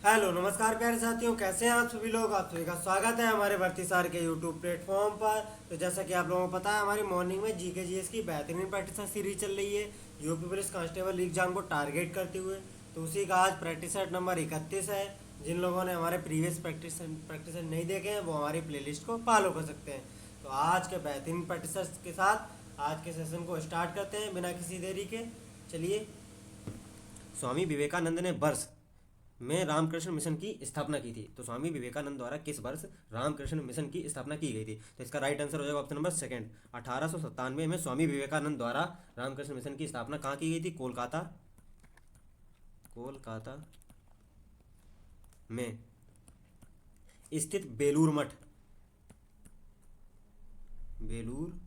Hello नमस्कार प्यारे साथियों, कैसे हैं आप सभी लोग। आप सभी का स्वागत है हमारे भर्ती सार के यूट्यूब प्लेटफॉर्म पर। तो जैसा कि आप लोगों को पता है, हमारी मॉर्निंग में जीके जीएस की बेहतरीन प्रैक्टिस सीरीज चल रही है यूपी पुलिस कांस्टेबल एग्जाम को टारगेट करते हुए। तो उसी का आज प्रैक्टिस सेट नंबर 31 है। जिन लोगों ने हमारे प्रीवियस प्रैक्टिस सेट नहीं देखे हैं वो हमारी प्लेलिस्ट को फॉलो कर सकते हैं। तो आज के बेहतरीन प्रैक्टिस के साथ आज के सेशन को स्टार्ट करते हैं बिना किसी देरी के। चलिए। स्वामी विवेकानंद ने वर्ष में रामकृष्ण मिशन की स्थापना की थी। तो स्वामी विवेकानंद द्वारा किस वर्ष रामकृष्ण मिशन की स्थापना की गई थी? तो इसका राइट आंसर हो जाएगा ऑप्शन नंबर सेकंड। 1897 में स्वामी विवेकानंद द्वारा रामकृष्ण मिशन की स्थापना कहाँ की गई थी? कोलकाता। कोलकाता में स्थित बेलूर मठ, बेलूर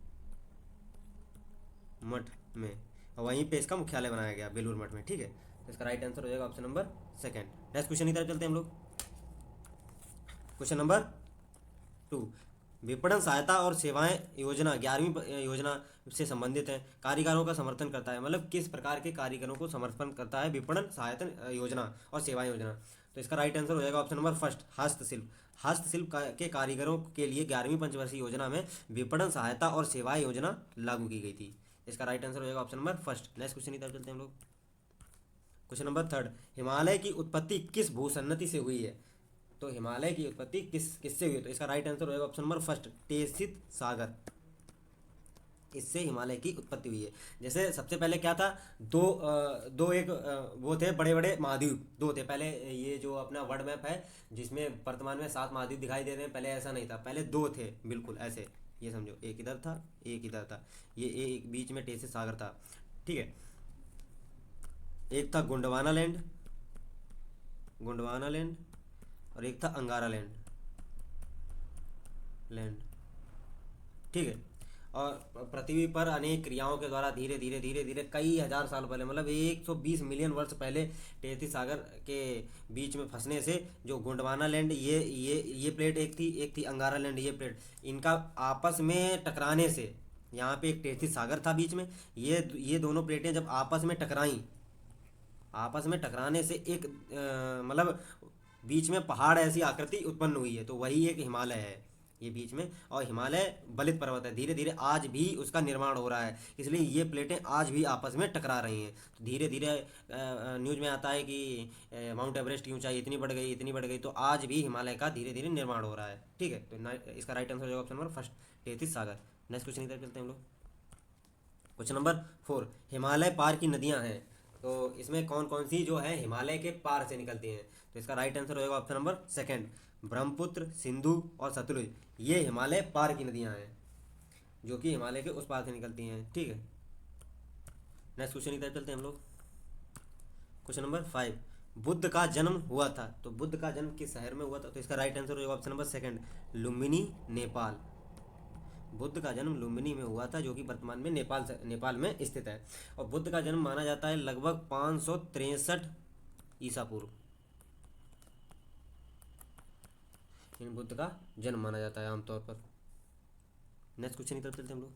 मठ में, और वहीं पे इसका मुख्यालय बनाया गया बेलूर मठ में। ठीक है, तो इसका राइट आंसर हो जाएगा option number second. Next question की तरफ चलते हैं हम लोग। Question number 2। विपणन सहायता और सेवाएं योजना 11वीं योजना से संबंधित है। कारीगरों का समर्थन करता है, मतलब किस प्रकार के कारीगरों को समर्थन करता है विपणन सहायता योजना और सेवाएं योजना? तो इसका राइट आंसर हो जाएगा ऑप्शन नंबर फर्स्ट, हस्तशिल्प। के कारीगरों के लिए 11वीं पंचवर्षीय योजना में विपणन सहायता और सेवाएं योजना लागू की गई थी। इसका राइट आंसर हो जाएगा option number first. Next question की तरफ चलते हैं हम लोग। Question number third. हिमालय की उत्पत्ति किस भूसन्नति से हुई है? तो हिमालय की उत्पत्ति किससे हुई है? तो इसका राइट आंसर होगा ऑप्शन नंबर फर्स्ट, टेसित सागर। इससे हिमालय की उत्पत्ति हुई है। जैसे सबसे पहले क्या था, दो एक वो थे, बड़े बड़े महाद्वीप दो थे पहले। ये जो अपना वर्ल्ड मैप है जिसमें वर्तमान में 7 महाद्वीप दिखाई दे रहे हैं, पहले ऐसा नहीं था, पहले दो थे बिल्कुल ऐसे। ये समझो, एक इधर था एक इधर था, ये एक बीच में टेसित सागर था। ठीक है, एक था गोंडवाना लैंड, गोंडवाना लैंड, और एक था अंगारा लैंड, लैंड। ठीक है, और पृथ्वी पर अनेक क्रियाओं के द्वारा धीरे धीरे धीरे धीरे कई हजार साल पहले, मतलब 120 मिलियन वर्ष पहले टेथी सागर के बीच में फंसने से जो गोंडवाना लैंड, ये प्लेट एक थी अंगारा लैंड, ये प्लेट, इनका आपस में टकराने से, यहाँ पे एक टेथी सागर था बीच में, ये दोनों प्लेटें जब आपस में टकराई, आपस में टकराने से एक मतलब बीच में पहाड़ ऐसी आकृति उत्पन्न हुई है, तो वही एक हिमालय है ये बीच में। और हिमालय बलित पर्वत है, धीरे धीरे आज भी उसका निर्माण हो रहा है, इसलिए ये प्लेटें आज भी आपस में टकरा रही हैं। तो धीरे धीरे न्यूज में आता है कि माउंट एवरेस्ट की ऊंचाई इतनी बढ़ गई इतनी बढ़ गई, तो आज भी हिमालय का धीरे धीरे निर्माण हो रहा है। ठीक है, तो इसका राइट आंसर हो जाएगा ऑप्शन नंबर फर्स्ट, टेथिस सागर। नेक्स्ट क्वेश्चन की तरफ चलते हैं हम लोग। Question number 4। हिमालय पार की नदियां हैं, तो इसमें कौन कौन सी जो है हिमालय के पार से निकलती हैं? तो इसका राइट आंसर होगा option number second, Brahmaputra, Sindhu और सतलुज। ये हिमालय पार की नदियां हैं जो कि हिमालय के उस पार से निकलती हैं। ठीक है, नेक्स्ट क्वेश्चन की तरफ चलते हैं हम लोग। Question number 5। बुद्ध का जन्म हुआ था, तो बुद्ध का जन्म किस शहर में हुआ था? तो इसका राइट आंसर होगा option number second, Lumbini, Nepal. Buddha का जन्म लुम्बिनी में हुआ था जो कि वर्तमान में नेपाल में स्थित है। और बुद्ध का जन्म माना जाता है लगभग 563 ईसा पूर्व, इन बुद्ध का जन्म माना जाता है आमतौर पर। नेक्स्ट क्वेश्चन की तरफ चलते हैं हम लोग।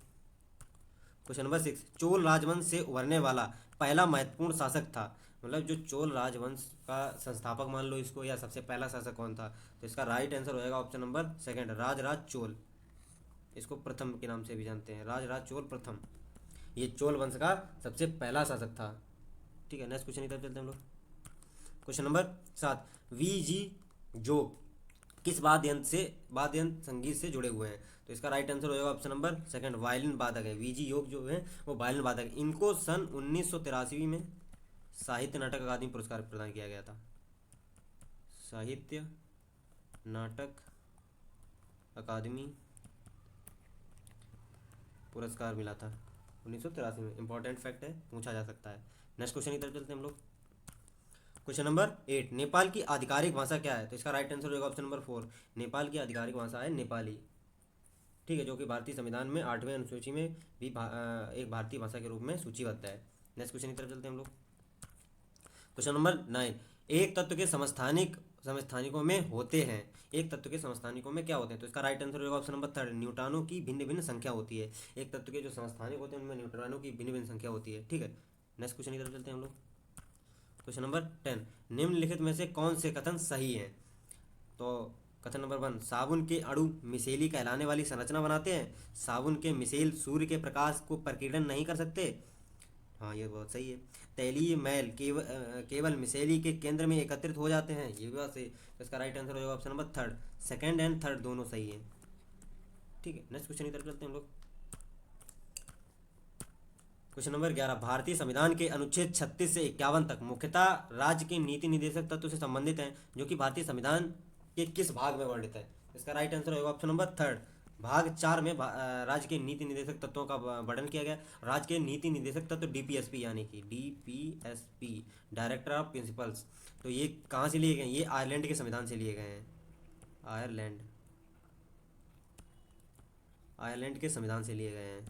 Question number 6। चोल राजवंश से उभरने वाला पहला महत्वपूर्ण शासक था, मतलब जो चोल राजवंश का संस्थापक मान लो इसको, या सबसे पहला शासक कौन था? तो इसका राइट आंसर हो जाएगा option number second, Rajaraja Chola. इसको प्रथम के नाम से भी जानते हैं, राजराज चोल प्रथम। ये चोल वंश का सबसे पहला शासक था। ठीक है, नेक्स्ट क्वेश्चन की तरफ चलते हैं हम लोग। Question number 7। वी जी जोग किस वाद्य यंत्र संगीत से जुड़े हुए हैं? तो इसका राइट आंसर हो जाएगा ऑप्शन नंबर सेकंड, वायलिन वादक है। वीजी योग जो है वो वायलिन वादक है। इनको सन 1983 में साहित्य नाटक अकादमी पुरस्कार प्रदान किया गया था, साहित्य नाटक अकादमी पुरस्कार मिला था 1983 में। इंपॉर्टेंट फैक्ट है, पूछा जा सकता है। नेक्स्ट क्वेश्चन की तरफ चलते हैं हम लोग। Question number 8। नेपाल की आधिकारिक भाषा क्या है? तो इसका राइट आंसर होगा ऑप्शन नंबर 4, नेपाल की आधिकारिक भाषा है नेपाली। ठीक है, जो कि भारतीय संविधान में 8वें अनुसूची में भी एक भारतीय भाषा के रूप में सूचीबद्ध है। नेक्स्ट क्वेश्चन की तरफ चलते हैं हम लोग। Question number 9। एक तत्व के समस्थानिकों में होते हैं, एक तत्व के समस्थानिकों में क्या होते हैं? तो इसका राइट आंसर होगा ऑप्शन नंबर थर्ड, न्यूट्रॉनों की भिन्न भिन्न संख्या होती है। एक तत्व के जो समस्थानिक होते हैं उनमें न्यूट्रॉनों की भिन्न भिन्न संख्या होती है। ठीक है, नेक्स्ट क्वेश्चन की तरफ चलते हैं हम लोग। क्वेश्चन नंबर 10, निम्नलिखित में से कौन से कथन सही हैं? तो कथन नंबर 1, साबुन के अणु मिसेली कहलाने वाली संरचना बनाते हैं। साबुन के मिसेल सूर्य के प्रकाश को प्रकीर्णन नहीं कर सकते। हाँ, ये बहुत सही है। तैलीय मैल केवल मिसेली के केंद्र में एकत्रित हो जाते हैं। ये भी बात सही। तो इसका राइट आंसर हो जाएगा option number 3, second and third दोनों सही है। ठीक है, नेक्स्ट क्वेश्चन की तरफ चलते हैं हम लोग। क्वेश्चन नंबर 11, भारतीय संविधान के अनुच्छेद 36 से 51 तक मुख्यतः राज्य के नीति निर्देशक तत्व से संबंधित हैं, जो कि भारतीय संविधान के किस भाग में वर्णित है? इसका राइट आंसर होगा ऑप्शन नंबर 3, भाग 4 में राज्य के नीति निर्देशक तत्वों का वर्णन किया गया। राज्य के नीति निर्देशक तत्व डीपीएसपी, यानी कि डीपीएसपी, डायरेक्टर ऑफ प्रिंसिपल्स। तो ये कहाँ से लिए गए? ये आयरलैंड के संविधान से लिए गए हैं। आयरलैंड के संविधान से लिए गए हैं।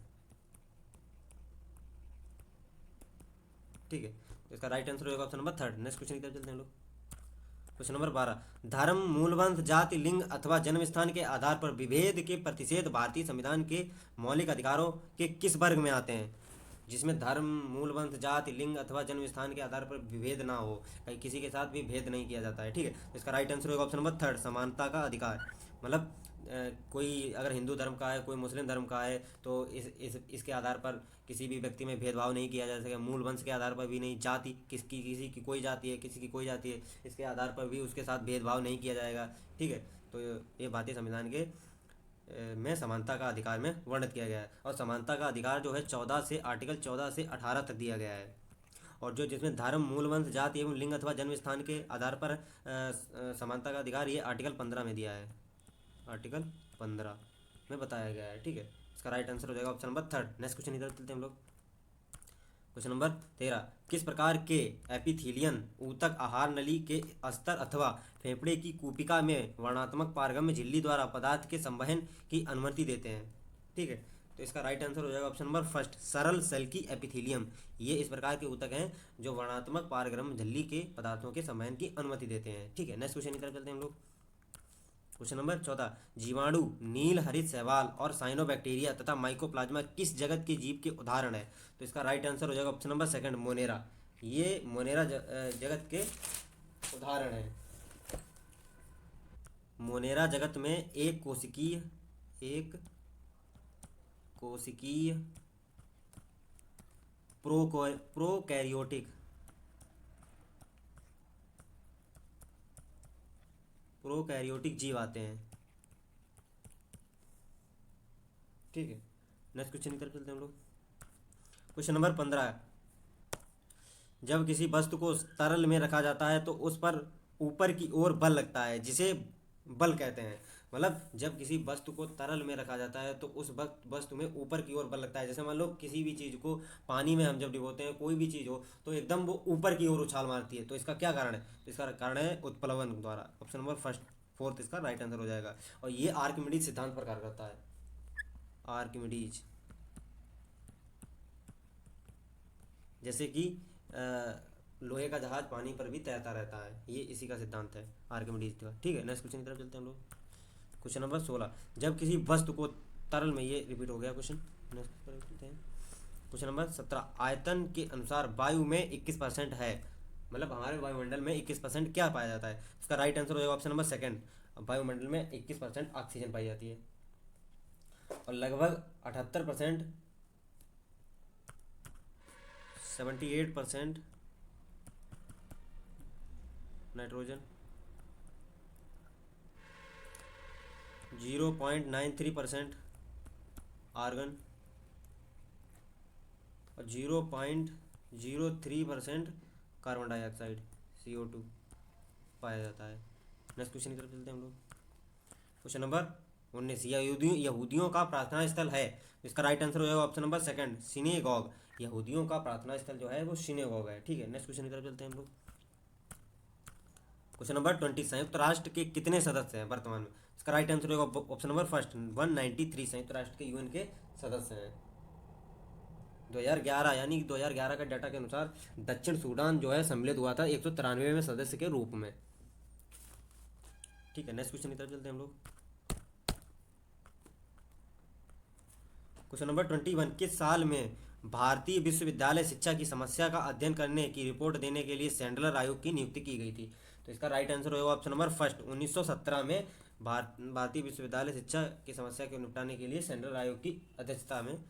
ठीक है, तो इसका राइट आंसर होगा ऑप्शन नंबर 3। नेक्स्ट क्वेश्चन की तरफ चलते हैं लोग। क्वेश्चन नंबर 12, धर्म, मूलवंश, जाति, लिंग अथवा जन्म स्थान के आधार पर विभेद के प्रतिषेध भारतीय संविधान के मौलिक अधिकारों के किस वर्ग में आते हैं? जिसमें धर्म, मूलवंश, जाति, लिंग अथवा जन्म स्थान के आधार पर विभेद ना हो, कहीं किसी के साथ भी भेद नहीं किया जाता है। ठीक है, तो इसका राइट आंसर होगा ऑप्शन नंबर 3, समानता का अधिकार। मतलब कोई अगर हिंदू धर्म का है, कोई मुस्लिम धर्म का है, तो इसके आधार पर किसी भी व्यक्ति में भेदभाव नहीं किया जा सकेगा। मूल वंश के आधार पर भी नहीं, जाति किसी की कोई जाति है, किसी की कोई जाति है, इसके आधार पर भी उसके साथ भेदभाव नहीं किया जाएगा। ठीक है, तो ये भारतीय संविधान के में समानता का अधिकार में वर्णित किया गया है। और समानता का अधिकार जो है आर्टिकल 14 से 18 तक दिया गया है। और जो जिसमें धर्म, मूलवंश, जाति एवं लिंग अथवा जन्म स्थान के आधार पर समानता का अधिकार, ये आर्टिकल 15 में दिया है। आर्टिकल 15 में बताया गया है। ठीक है, इसका राइट आंसर हो जाएगा ऑप्शन नंबर 3। नेक्स्ट क्वेश्चन इधर चलते हैं हम लोग। क्वेश्चन नंबर 13, किस प्रकार के एपिथीलियन ऊतक आहार नली के अस्तर अथवा फेफड़े की कूपिका में वर्णात्मक पारगम्य झिल्ली द्वारा पदार्थ के संवहन की अनुमति देते हैं? ठीक है, तो इसका राइट आंसर हो जाएगा ऑप्शन नंबर 1, सरल सेल की एपिथीलियम। ये इस प्रकार के ऊतक हैं जो वर्णात्मक पारगम्य झिल्ली के पदार्थों के संवहन की अनुमति देते हैं। ठीक है, नेक्स्ट क्वेश्चन की तरफ चलते हैं हम लोग। क्वेश्चन नंबर 14, जीवाणु, नील हरित शैवाल और साइनोबैक्टीरिया तथा माइकोप्लाज्मा किस जगत के जीव के उदाहरण है? तो इसका राइट आंसर हो जाएगा ऑप्शन नंबर 2, मोनेरा। ये मोनेरा जगत के उदाहरण है। मोनेरा जगत में एक कोशिकीय प्रोकैरियोटिक जीव आते हैं। ठीक है, नेक्स्ट क्वेश्चन की तरफ चलते हैं हम लोग। क्वेश्चन नंबर 15, जब किसी वस्तु को तरल में रखा जाता है तो उस पर ऊपर की ओर बल लगता है, जिसे बल कहते हैं। मतलब जब किसी वस्तु को तरल में रखा जाता है तो उस वस्तु में ऊपर की ओर बल लगता है। जैसे मान लो किसी भी चीज़ को पानी में हम जब डिबोते हैं, कोई भी चीज़ हो, तो एकदम वो ऊपर की ओर उछाल मारती है। तो इसका क्या कारण है? तो इसका कारण है उत्प्लवन द्वारा। ऑप्शन नंबर 4 इसका राइट आंसर हो जाएगा। और ये आर्किमिडीज सिद्धांत पर कार्य करता है। आर्किमिडीज, जैसे कि लोहे का जहाज पानी पर भी तैरता रहता है, ये इसी का सिद्धांत है, आर्किमिडीज का। ठीक है, नेक्स्ट क्वेश्चन की तरफ चलते हैं हम लोग। क्वेश्चन नंबर 16, जब किसी वस्तु को तरल में, ये रिपीट हो गया क्वेश्चन, नेक्स्ट पर चलते हैं। क्वेश्चन नंबर 17, आयतन के अनुसार वायु में 21% है। मतलब हमारे वायुमंडल में 21% क्या पाया जाता है? इसका राइट आंसर हो जाएगा ऑप्शन नंबर 2, वायुमंडल में 21% ऑक्सीजन पाई जाती है और लगभग 78%, 78% नाइट्रोजन, 0.93% आर्गन और 0.03% कार्बन डाइऑक्साइड CO2 पाया जाता है। नेक्स्ट क्वेश्चन की तरफ चलते हैं हम लोग। क्वेश्चन नंबर 19, यहूदियों का प्रार्थना स्थल है। इसका राइट आंसर हो जाएगा ऑप्शन नंबर 2, सिनेगॉग। यहूदियों का प्रार्थना स्थल जो है वो सिनेगॉग है। ठीक है, नेक्स्ट क्वेश्चन की तरफ चलते हैं हम लोग। क्वेश्चन नंबर 20, संयुक्त राष्ट्र के कितने सदस्य हैं वर्तमान में? इसका राइट आंसर होगा ऑप्शन नंबर 1, 193 संयुक्त राष्ट्र के UN के सदस्य हैं। 2011 यानी 2011 का डाटा के अनुसार दक्षिण सूडान जो है सम्मिलित हुआ था 193वें सदस्य के रूप में। ठीक है, नेक्स्ट क्वेश्चन की तरफ चलते हैं हम लोग। क्वेश्चन नंबर 21, किस साल में भारतीय विश्वविद्यालय शिक्षा की समस्या का अध्ययन करने की रिपोर्ट देने के लिए सैंडलर आयोग की नियुक्ति की गई थी। तो इसका राइट आंसर होगा ऑप्शन नंबर फर्स्ट, 1917 में भारतीय विश्वविद्यालय शिक्षा की समस्या को निपटाने के लिए सैंडलर आयोग की अध्यक्षता में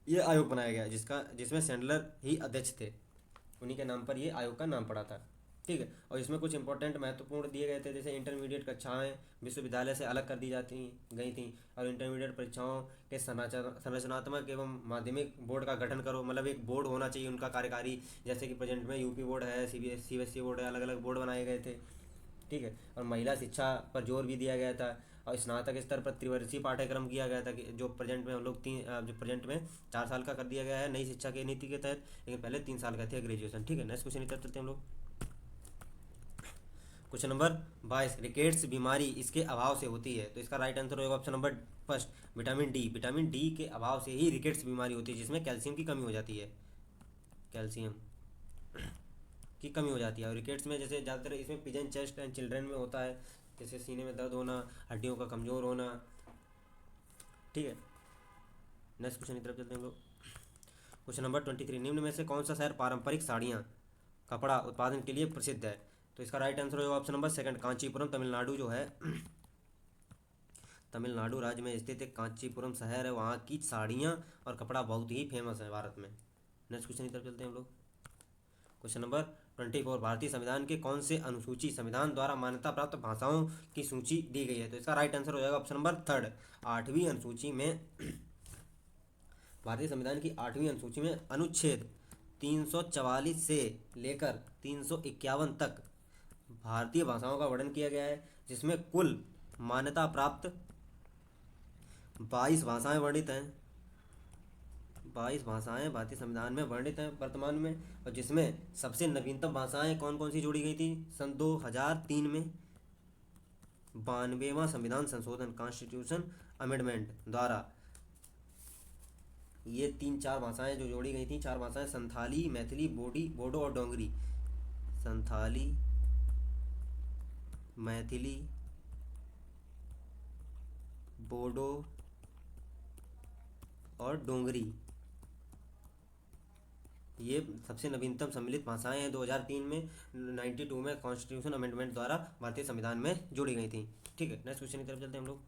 ये आयोग बनाया गया, जिसमें सैंडलर ही अध्यक्ष थे। उन्हीं के नाम पर ये आयोग का नाम पड़ा था। ठीक है, और इसमें कुछ इंपॉर्टेंट महत्वपूर्ण दिए गए थे, जैसे इंटरमीडिएट कक्षाएं विश्वविद्यालय से अलग कर दी जाती गई थी, और इंटरमीडिएट परीक्षाओं के संरचनात्मक एवं माध्यमिक बोर्ड का गठन करो, मतलब एक बोर्ड होना चाहिए उनका कार्यकारी, जैसे कि प्रेजेंट में यूपी बोर्ड है, सीबीएसई बोर्ड है, अलग अलग बोर्ड बनाए गए थे। ठीक है, और महिला शिक्षा पर जोर भी दिया गया था, और स्नातक स्तर पर त्रिवर्षीय पाठ्यक्रम किया गया था, कि जो प्रेजेंट में हम लोग जो प्रेजेंट में 4 साल का कर दिया गया है नई शिक्षा की नीति के तहत, लेकिन पहले 3 साल का थे ग्रेजुएशन। ठीक है, नेक्स्ट क्वेश्चन की तरफ चलते हैं हम लोग। क्वेश्चन नंबर 22, रिकेट्स बीमारी इसके अभाव से होती है। तो इसका राइट आंसर होगा option number first, vitamin D. Vitamin D के अभाव से ही रिकेट्स बीमारी होती है, जिसमें कैल्शियम की कमी हो जाती है, कैल्शियम की कमी हो जाती है। और रिकेट्स में जैसे ज़्यादातर इसमें पिजन चेस्ट एंड चिल्ड्रन में होता है, जैसे सीने में दर्द होना, हड्डियों का कमज़ोर होना। ठीक है, नेक्स्ट क्वेश्चन की तरफ चलते हैं हम लोग। क्वेश्चन नंबर 23, निम्न में से कौन सा शहर पारंपरिक साड़ियाँ कपड़ा उत्पादन के लिए प्रसिद्ध है। तो इसका राइट आंसर होगा option number second, Kanchipuram. Tamil Nadu जो है तमिलनाडु राज्य में स्थित एक कांचीपुरम शहर है, वहाँ की साड़ियाँ और कपड़ा बहुत ही फेमस है भारत में। नेक्स्ट क्वेश्चन की तरफ चलते हैं हम लोग। क्वेश्चन नंबर 24, भारतीय संविधान के कौन से अनुसूची संविधान द्वारा मान्यता प्राप्त भाषाओं की सूची दी गई है। तो इसका राइट आंसर हो जाएगा ऑप्शन नंबर थर्ड, 8वीं अनुसूची में भारतीय संविधान की 8वीं अनुसूची में अनुच्छेद 344 से लेकर 351 तक भारतीय भाषाओं का वर्णन किया गया है, जिसमें कुल मान्यता प्राप्त 22 भाषाएं वर्णित हैं। 22 भाषाएं भारतीय संविधान में वर्णित हैं वर्तमान में, और जिसमें सबसे नवीनतम भाषाएं कौन कौन सी जोड़ी गई थी सन 2003 में 92वां संविधान संशोधन कॉन्स्टिट्यूशन अमेंडमेंट द्वारा। ये 3-4 भाषाएं जो जोड़ी गई थी, 4 भाषाएं संथाली, मैथिली, बोडो और डोंगरी। संथाली, मैथिली, बोडो और डोंगरी, ये सबसे नवीनतम सम्मिलित भाषाएं हैं। 2003 में 92 में कॉन्स्टिट्यूशन अमेंडमेंट द्वारा भारतीय संविधान में जोड़ी गई थी। ठीक है, नेक्स्ट क्वेश्चन की तरफ चलते हैं हम लोग।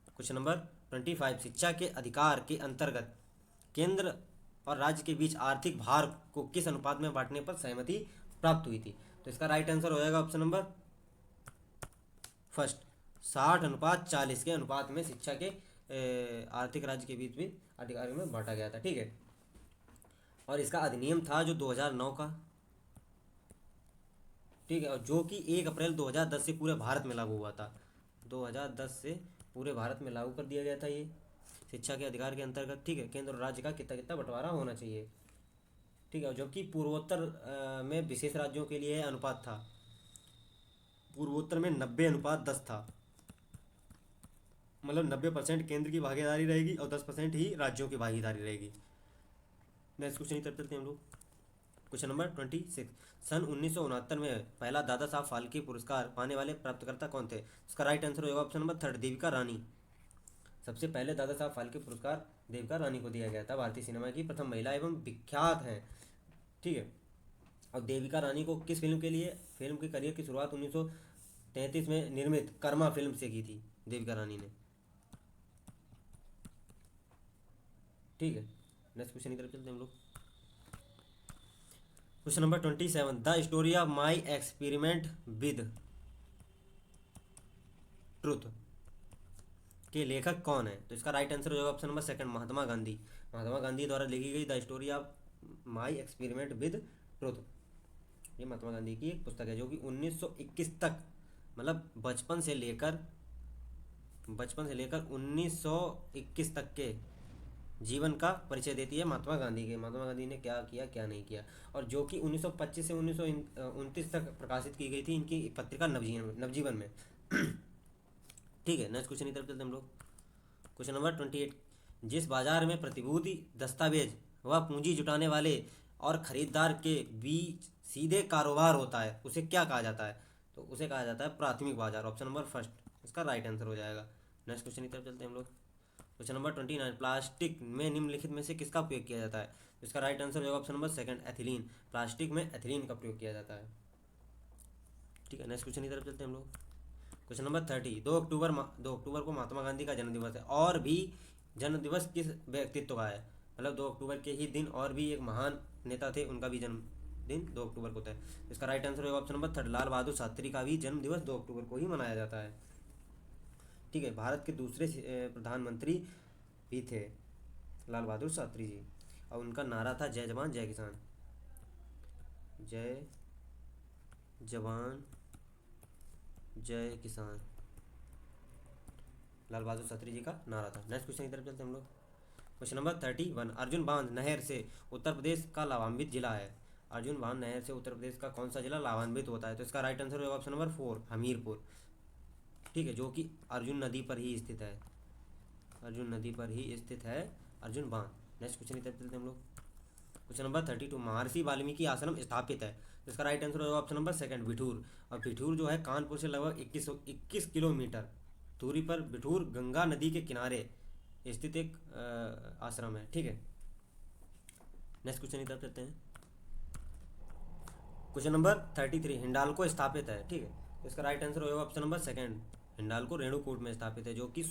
क्वेश्चन नंबर 25, शिक्षा के अधिकार के अंतर्गत केंद्र और राज्य के बीच आर्थिक भार को किस अनुपात में बांटने पर सहमति प्राप्त हुई थी। तो इसका राइट आंसर हो जाएगा ऑप्शन नंबर फर्स्ट, 60:40 के अनुपात में शिक्षा के आर्थिक राज्य के बीच भी अधिकारों में बांटा गया था। ठीक है, और इसका अधिनियम था जो 2009 का। ठीक है, और जो कि 1 अप्रैल 2010 से पूरे भारत में लागू हुआ था। 2010 से पूरे भारत में लागू कर दिया गया था ये शिक्षा के अधिकार के अंतर्गत। ठीक है, केंद्र और राज्य का कितना कितना बंटवारा होना चाहिए। ठीक है, और जबकि पूर्वोत्तर में विशेष राज्यों के लिए अनुपात था, पूर्वोत्तर में 90:10 था, मतलब 90% केंद्र की भागीदारी रहेगी और 10% ही राज्यों की भागीदारी रहेगी। नेक्स्ट क्वेश्चन की तरफ चलते हैं हम लोग। क्वेश्चन नंबर 26, सन 1969 में पहला दादा साहब फाल्के पुरस्कार पाने वाले प्राप्तकर्ता कौन थे। इसका राइट आंसर होगा option number third, Devika Rani. सबसे पहले दादा साहब फाल्के पुरस्कार देविका रानी को दिया गया था, भारतीय सिनेमा की प्रथम महिला एवं विख्यात हैं। ठीक है, और देविका रानी को किस फिल्म के लिए, फिल्म के करियर की शुरुआत 1933 में निर्मित कर्मा फिल्म से की थी देविका रानी ने। ठीक है, नेक्स्ट क्वेश्चन की तरफ चलते हैं हम लोग। Question number 27, the story of my experiment with truth के लेखक कौन है। तो इसका राइट आंसर हो जाएगा option number second, Mahatma Gandhi. Mahatma Gandhi द्वारा लिखी गई the story of my experiment with truth, ये महात्मा गांधी की एक पुस्तक है, जो कि 1921 तक, मतलब बचपन से लेकर 1921 तक के जीवन का परिचय देती है महात्मा गांधी के। महात्मा गांधी ने क्या किया क्या नहीं किया, और जो कि 1925 से 1929 तक प्रकाशित की गई थी इनकी पत्रिका नवजीवन में। ठीक है, नेक्स्ट क्वेश्चन की तरफ चलते हम लोग। क्वेश्चन नंबर 28, जिस बाजार में प्रतिभूति दस्तावेज व पूंजी जुटाने वाले और खरीदार के बीच सीधे कारोबार होता है उसे क्या कहा जाता है। तो उसे कहा जाता है प्राथमिक बाजार, ऑप्शन नंबर फर्स्ट इसका राइट आंसर हो जाएगा। नेक्स्ट क्वेश्चन की तरफ चलते हैं हम लोग। क्वेश्चन नंबर 29, प्लास्टिक में निम्नलिखित में से किसका उपयोग किया जाता है? इसका राइट आंसर होगा option number second, ethylene. Plastic में एथिलीन का प्रयोग किया जाता है। ठीक है, नेक्स्ट क्वेश्चन की तरफ चलते हैं हम लोग। क्वेश्चन नंबर 30, 2 अक्टूबर को महात्मा गांधी का जन्म दिवस है। और भी जन्म दिवस किस व्यक्तित्व का है? मतलब 2 अक्टूबर के ही दिन और भी एक महान नेता थे, उनका भी जन्मदिन 2 अक्टूबर को होता है। इसका राइट आंसर होगा option number third, Lal Bahadur Shastri का भी जन्म दिवस 2 अक्टूबर को ही मनाया जाता है। ठीक है, भारत के दूसरे प्रधानमंत्री भी थे लाल बहादुर शास्त्री जी, और उनका नारा था जय जवान जय किसान। जय जवान जय किसान, लाल बहादुर शास्त्री जी का नारा था। नेक्स्ट क्वेश्चन की तरफ चलते हैं हम लोग। क्वेश्चन नंबर 31, अर्जुन बांध नहर से उत्तर प्रदेश का लाभान्वित जिला है। अर्जुन बांध नहर से उत्तर प्रदेश का कौन सा जिला लाभान्वित होता है? तो इसका राइट आंसर होगा ऑप्शन नंबर 4, हमीरपुर। ठीक है, जो कि अर्जुन नदी पर ही स्थित है। अर्जुन नदी पर ही स्थित है अर्जुन बांध। नेक्स्ट क्वेश्चन की तरफ चलते हैं हम लोग। क्वेश्चन नंबर 32, महर्षि वाल्मीकि आश्रम स्थापित है। तो इसका राइट आंसर होगा ऑप्शन नंबर सेकंड, बिठूर। और बिठूर जो है कानपुर से लगभग 21 किलोमीटर दूरी पर बिठूर गंगा नदी के किनारे स्थित एक आश्रम है। ठीक है, नेक्स्ट क्वेश्चन की तरफ चलते हैं। क्वेश्चन नंबर 33, हिंडाल्को स्थापित है। ठीक है, तो इसका राइट आंसर होगा option number second, Hindalco Renukoot में स्थापित है, जो कि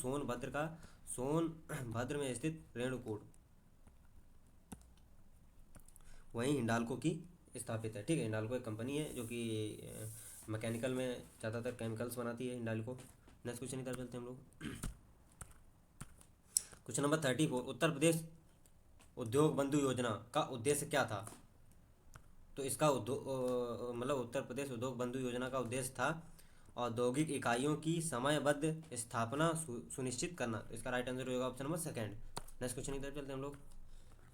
सोनभद्र में स्थित रेणुकूट, वहीं हिंडाल्को की स्थापित है। ठीक है, हिंडाल्को एक कंपनी है जो कि मैकेनिकल में ज़्यादातर केमिकल्स बनाती है हिंडाल्को। नेक्स्ट क्वेश्चन की तरफ चलते हैं हम लोग। क्वेश्चन नंबर 34, उत्तर प्रदेश उद्योग बंधु योजना का उद्देश्य क्या था? तो इसका मतलब उत्तर प्रदेश उद्योग बंधु योजना का उद्देश्य था औद्योगिक इकाइयों की समयबद्ध स्थापना सुनिश्चित करना। तो इसका राइट आंसर होगा option number second. Next question की तरफ चलते हैं हम लोग।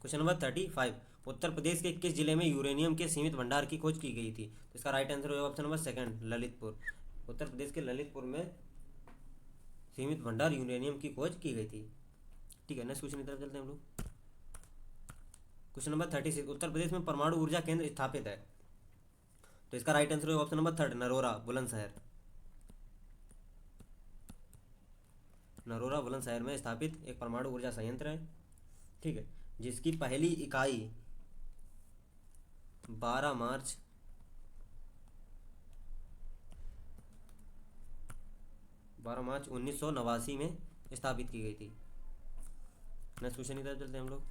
क्वेश्चन नंबर 35, उत्तर प्रदेश के किस जिले में यूरेनियम के सीमित भंडार की खोज की गई थी? तो इसका राइट आंसर होगा option number second, Lalitpur. Uttar Pradesh के ललितपुर में सीमित भंडार यूरेनियम की खोज की गई थी। ठीक है, नेक्स्ट क्वेश्चन की तरफ चलते हैं हम लोग। क्वेश्चन नंबर 36, उत्तर प्रदेश में परमाणु ऊर्जा केंद्र स्थापित है। तो इसका राइट आंसर होगा option number third, Narora Bulandshahr. Narora Bulandshahr में स्थापित एक परमाणु ऊर्जा संयंत्र है। ठीक है, जिसकी पहली इकाई 12 मार्च 1989 में स्थापित की गई थी। नेक्स्ट क्वेश्चन की तरफ चलते हैं हम लोग।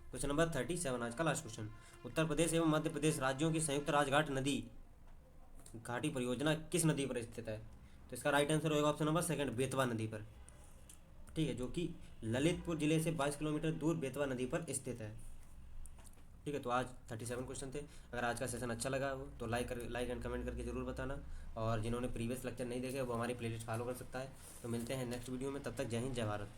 क्वेश्चन नंबर 37, आज का लास्ट क्वेश्चन। उत्तर प्रदेश एवं मध्य प्रदेश राज्यों की संयुक्त राजघाट नदी घाटी परियोजना किस नदी पर स्थित है? तो इसका राइट आंसर होगा ऑप्शन नंबर सेकंड, बेतवा नदी पर। ठीक है, जो कि ललितपुर जिले से 22 किलोमीटर दूर बेतवा नदी पर स्थित है। ठीक है, तो आज 37 क्वेश्चन थे। अगर आज का सेशन अच्छा लगा हो तो लाइक एंड कमेंट करके ज़रूर बताना, और जिन्होंने प्रीवियस लेक्चर नहीं देखे वो हमारी प्लेलिस्ट फॉलो कर सकता है। तो मिलते हैं नेक्स्ट वीडियो में, तब तक जय हिंद जय भारत।